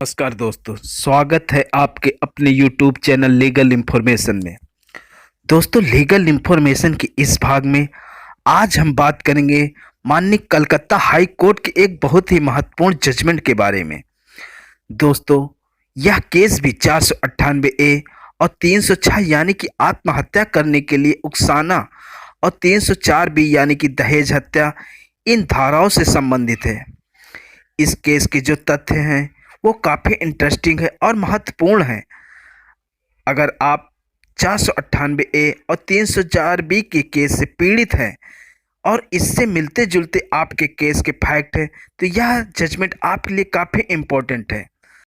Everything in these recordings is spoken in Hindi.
नमस्कार दोस्तों, स्वागत है आपके अपने YouTube चैनल लीगल इन्फॉर्मेशन में। दोस्तों, लीगल इन्फॉर्मेशन के इस भाग में आज हम बात करेंगे माननीय कलकत्ता हाई कोर्ट के एक बहुत ही महत्वपूर्ण जजमेंट के बारे में। दोस्तों, यह केस भी 498A और 306 यानी कि आत्महत्या करने के लिए उकसाना और 304B यानी कि दहेज हत्या, इन धाराओं से संबंधित है। इस केस के जो तथ्य हैं वो काफ़ी इंटरेस्टिंग है और महत्वपूर्ण है। अगर आप 498A और 304B के केस से पीड़ित हैं और इससे मिलते जुलते आपके केस के फैक्ट हैं तो यह जजमेंट आपके लिए काफ़ी इम्पोर्टेंट है।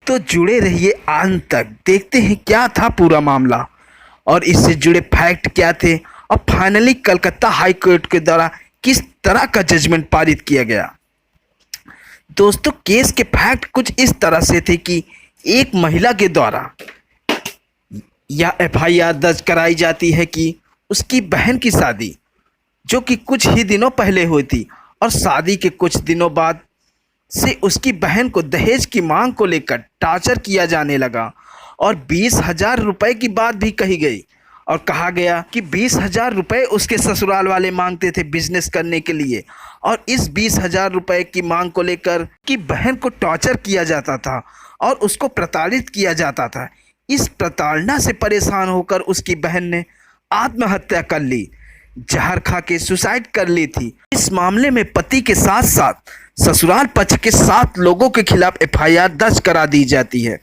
तो जुड़े रहिए अंत तक, देखते हैं क्या था पूरा मामला और इससे जुड़े फैक्ट क्या थे और फाइनली कलकत्ता हाई कोर्ट के द्वारा किस तरह का जजमेंट पारित किया गया। दोस्तों, केस के फैक्ट कुछ इस तरह से थे कि एक महिला के द्वारा यह FIR दर्ज कराई जाती है कि उसकी बहन की शादी जो कि कुछ ही दिनों पहले हुई थी और शादी के कुछ दिनों बाद से उसकी बहन को दहेज की मांग को लेकर टॉर्चर किया जाने लगा और 20,000 रुपये की बात भी कही गई और कहा गया कि 20,000 रुपये उसके ससुराल वाले मांगते थे बिजनेस करने के लिए और इस 20,000 रुपये की मांग को लेकर कि बहन को टॉर्चर किया जाता था और उसको प्रताड़ित किया जाता था। इस प्रताड़ना से परेशान होकर उसकी बहन ने आत्महत्या कर ली, जहर खा के सुसाइड कर ली थी। इस मामले में पति के साथ साथ ससुराल पक्ष के 7 लोगों के खिलाफ FIR दर्ज करा दी जाती है।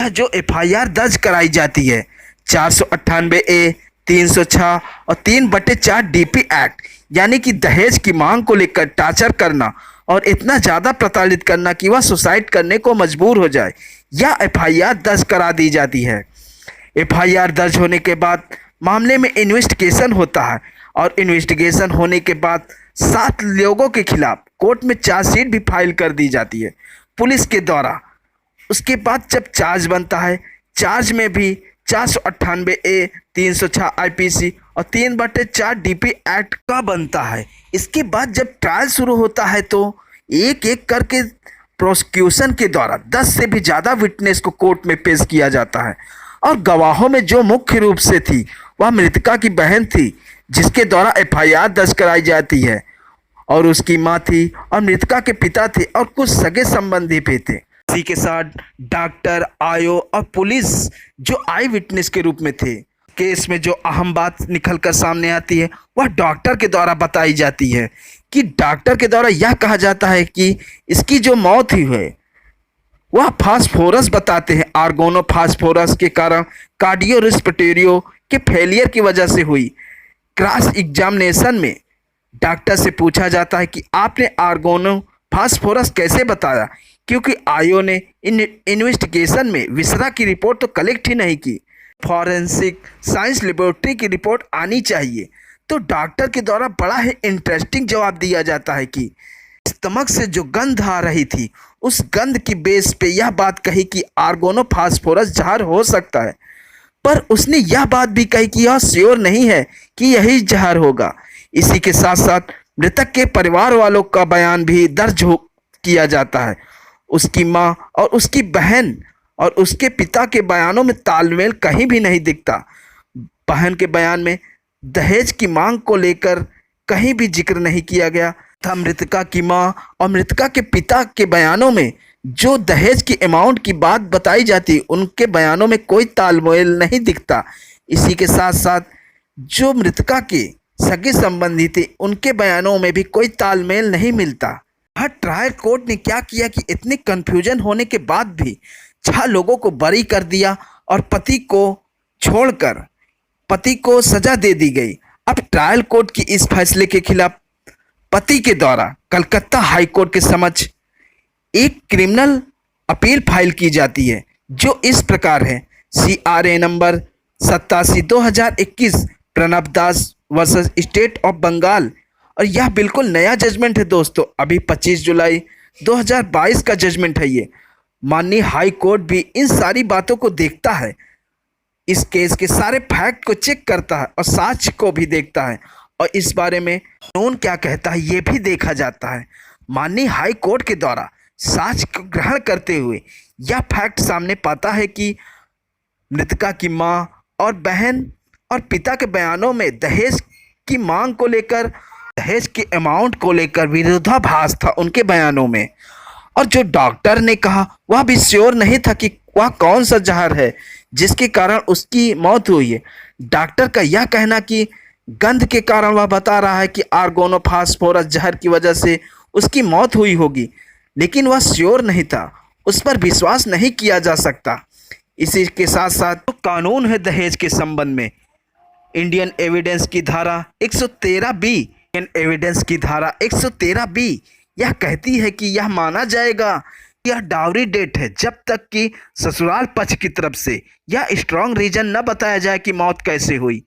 यह जो FIR दर्ज कराई जाती है 498A, 306 और 3/4 DP एक्ट यानी कि दहेज की मांग को लेकर टॉर्चर करना और इतना ज़्यादा प्रताड़ित करना कि वह सुसाइड करने को मजबूर हो जाए, यह FIR दर्ज करा दी जाती है। FIR दर्ज होने के बाद मामले में इन्वेस्टिगेशन होता है और इन्वेस्टिगेशन होने के बाद 7 लोगों के खिलाफ कोर्ट में चार्जशीट भी फाइल कर दी जाती है पुलिस के द्वारा। उसके बाद जब चार्ज बनता है, चार्ज में भी 498A, 306 IPC और 3/4 DP एक्ट का बनता है। इसके बाद जब ट्रायल शुरू होता है तो एक एक करके प्रोसिक्यूशन के द्वारा 10 से भी ज़्यादा विटनेस को कोर्ट में पेश किया जाता है और गवाहों में जो मुख्य रूप से थी वह मृतका की बहन थी जिसके द्वारा FIR दर्ज कराई जाती है और उसकी माँ थी और मृतका के पिता थे और कुछ सगे संबंधी भी थे। इसी के साथ डॉक्टर, आयो और पुलिस जो आई विटनेस के रूप में थे। केस में जो अहम बात निकल कर सामने आती है वह डॉक्टर के द्वारा बताई जाती है कि डॉक्टर के द्वारा यह कहा जाता है कि इसकी जो मौत हुई है वह फास्फोरस बताते हैं, आर्गोनो फास्फोरस के कारण कार्डियो रेस्पिरेटरी के फेलियर की वजह से हुई। क्रॉस एग्जामिनेशन में डॉक्टर से पूछा जाता है कि आपने आर्गोनो फास्फोरस कैसे बताया, क्योंकि आयो ने इन्वेस्टिगेशन में विसरा की रिपोर्ट तो कलेक्ट ही नहीं की, फॉरेंसिक साइंस लेबोरेटरी की रिपोर्ट आनी चाहिए। तो डॉक्टर के द्वारा बड़ा ही इंटरेस्टिंग जवाब दिया जाता है कि स्टमक से जो गंध आ रही थी उस गंध की बेस पे यह बात कही कि आर्गोनो फास्फोरस जहर हो सकता है, पर उसने यह बात भी कही कि यह श्योर नहीं है कि यही जहर होगा। इसी के साथ साथ मृतक के परिवार वालों का बयान भी दर्ज किया जाता है। उसकी माँ और उसकी बहन और उसके पिता के बयानों में तालमेल कहीं भी नहीं दिखता। बहन के बयान में दहेज की मांग को लेकर कहीं भी जिक्र नहीं किया गया था। मृतका की माँ और मृतका के पिता के बयानों में जो दहेज की अमाउंट की बात बताई जाती उनके बयानों में कोई तालमेल नहीं दिखता। इसी के साथ साथ जो मृतका के सगे संबंधी थे उनके बयानों में भी कोई तालमेल नहीं मिलता। हर ट्रायल कोर्ट ने क्या किया कि इतने कन्फ्यूजन होने के बाद भी 6 लोगों को बरी कर दिया और पति को छोड़कर पति को सजा दे दी गई। अब ट्रायल कोर्ट की इस फैसले के खिलाफ पति के द्वारा कलकत्ता हाई कोर्ट के समक्ष एक क्रिमिनल अपील फाइल की जाती है जो इस प्रकार है। CRA number 87/2021 Pranab Das versus state of Bengal. और यह बिल्कुल नया जजमेंट है दोस्तों, अभी 25 जुलाई 2022 का जजमेंट है ये। माननीय हाई कोर्ट भी इन सारी बातों को देखता है, इस केस के सारे फैक्ट को चेक करता है और साक्ष्य को भी देखता है और इस बारे में कानून क्या कहता है ये भी देखा जाता है। माननीय हाई कोर्ट के द्वारा साक्ष्य को ग्रहण करते हुए यह फैक्ट सामने पाता है कि मृतका की मां और बहन और पिता के बयानों में दहेज की मांग को लेकर, दहेज के अमाउंट को लेकर विरोधाभास था उनके बयानों में। और जो डॉक्टर ने कहा वह भी श्योर नहीं था कि वह कौन सा जहर है जिसके कारण उसकी मौत हुई है। डॉक्टर का यह कहना कि गंध के कारण वह बता रहा है कि आर्गोनोफास्फोरस जहर की वजह से उसकी मौत हुई होगी, लेकिन वह श्योर नहीं था, उस पर विश्वास नहीं किया जा सकता। इसी के साथ साथ तो कानून है दहेज के संबंध में, इंडियन एविडेंस की धारा 113 बी, इंडियन एविडेंस की धारा 113 बी यह कहती है कि यह माना जाएगा कि यह डाउरी डेट है जब तक कि ससुराल पक्ष की तरफ से यह स्ट्रॉन्ग रीजन न बताया जाए कि मौत कैसे हुई।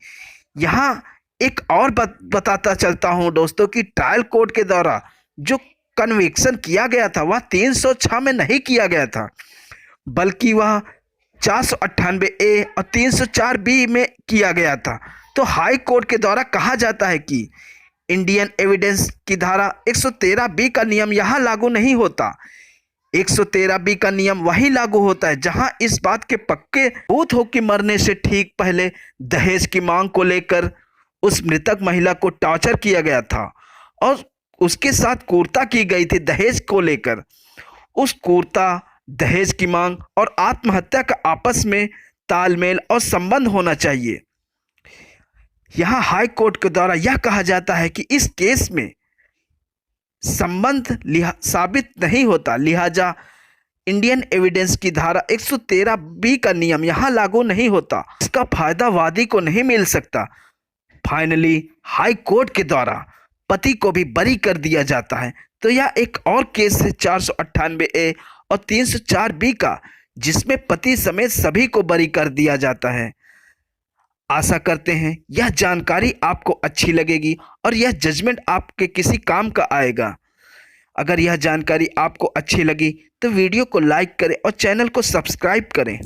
यहाँ एक और बताता चलता हूँ दोस्तों कि ट्रायल कोर्ट के द्वारा जो कन्विक्शन किया गया था वह 306 में नहीं किया गया था, बल्कि वह 498 ए और 304 बी में किया गया था। तो हाई कोर्ट के द्वारा कहा जाता है कि इंडियन एविडेंस की धारा 113 बी का नियम यहाँ लागू नहीं होता। 113 बी का नियम वही लागू होता है जहां इस बात के पक्के सबूत हो कि मरने से ठीक पहले दहेज की मांग को लेकर उस मृतक महिला को टॉर्चर किया गया था और उसके साथ क्रूरता की गई थी दहेज को लेकर। उस क्रूरता, दहेज की मांग और आत्महत्या का आपस में तालमेल और संबंध होना चाहिए। यहाँ हाई कोर्ट के द्वारा यह कहा जाता है कि इस केस में संबंध साबित नहीं होता, लिहाजा इंडियन एविडेंस की धारा 113 बी का नियम यहाँ लागू नहीं होता, इसका फायदा वादी को नहीं मिल सकता। फाइनली हाई कोर्ट के द्वारा पति को भी बरी कर दिया जाता है। तो यह एक और केस है 498 ए और 304 बी का, जिसमें पति समेत सभी को बरी कर दिया जाता है। आशा करते हैं यह जानकारी आपको अच्छी लगेगी और यह जजमेंट आपके किसी काम का आएगा। अगर यह जानकारी आपको अच्छी लगी तो वीडियो को लाइक करें और चैनल को सब्सक्राइब करें।